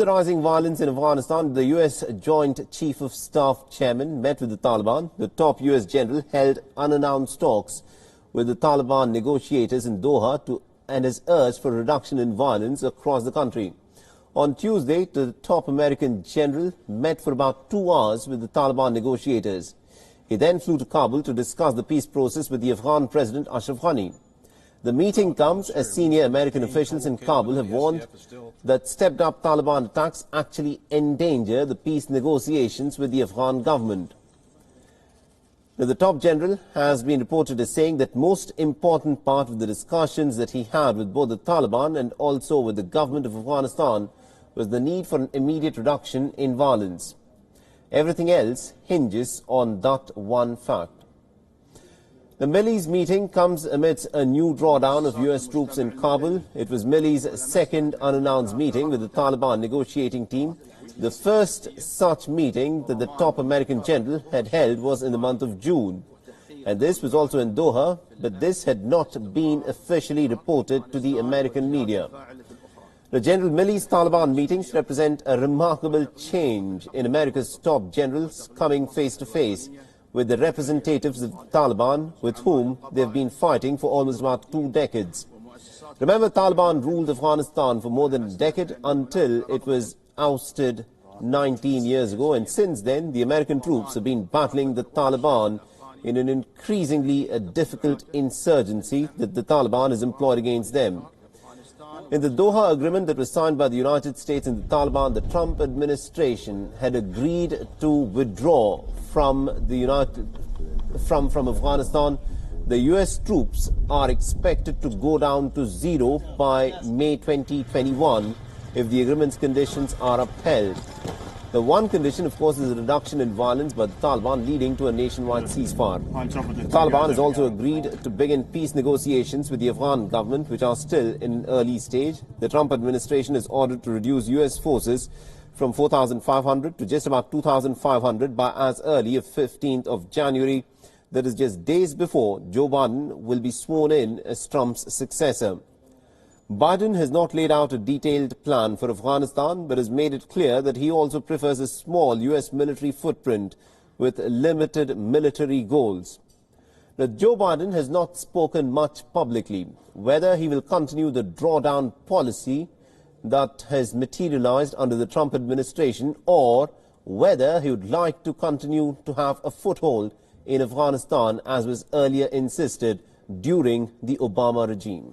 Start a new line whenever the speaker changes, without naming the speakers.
The rising violence in Afghanistan, the U.S. Joint Chief of Staff Chairman met with the Taliban. The top U.S. general held unannounced talks with the Taliban negotiators in Doha and has urged for a reduction in violence across the country. On Tuesday, the top American general met for about 2 hours with the Taliban negotiators. He then flew to Kabul to discuss the peace process with the Afghan President Ashraf Ghani. The meeting comes as senior American officials in Kabul have warned that stepped-up Taliban attacks actually endanger the peace negotiations with the Afghan government. Now, the top general has been reported as saying that most important part of the discussions that he had with both the Taliban and also with the government of Afghanistan was the need for an immediate reduction in violence. Everything else hinges on that one fact. The Milley's meeting comes amidst a new drawdown of U.S. troops in Kabul. It was Milley's second unannounced meeting with the Taliban negotiating team. The first such meeting that the top American general had held was in the month of June. And this was also in Doha, but this had not been officially reported to the American media. The General Milley's Taliban meetings represent a remarkable change in America's top generals coming face to face with the representatives of the Taliban, with whom they have been fighting for almost about 2 decades. Remember, Taliban ruled Afghanistan for more than a decade until it was ousted 19 years ago, and since then the American troops have been battling the Taliban in an increasingly difficult insurgency that the Taliban has employed against them. In the Doha agreement that was signed by the United States and the Taliban, the Trump administration had agreed to withdraw from Afghanistan. The U.S. troops are expected to go down to 0 by May 2021 if the agreement's conditions are upheld. The one condition, of course, is a reduction in violence by the Taliban, leading to a nationwide ceasefire. The Taliban has also agreed to begin peace negotiations with the Afghan government, which are still in an early stage. The Trump administration is ordered to reduce U.S. forces from 4,500 to just about 2,500 by as early as 15th of January. That is just days before Joe Biden will be sworn in as Trump's successor. Biden has not laid out a detailed plan for Afghanistan, but has made it clear that he also prefers a small U.S. military footprint with limited military goals. Now, Joe Biden has not spoken much publicly whether he will continue the drawdown policy that has materialized under the Trump administration, or whether he would like to continue to have a foothold in Afghanistan as was earlier insisted during the Obama regime.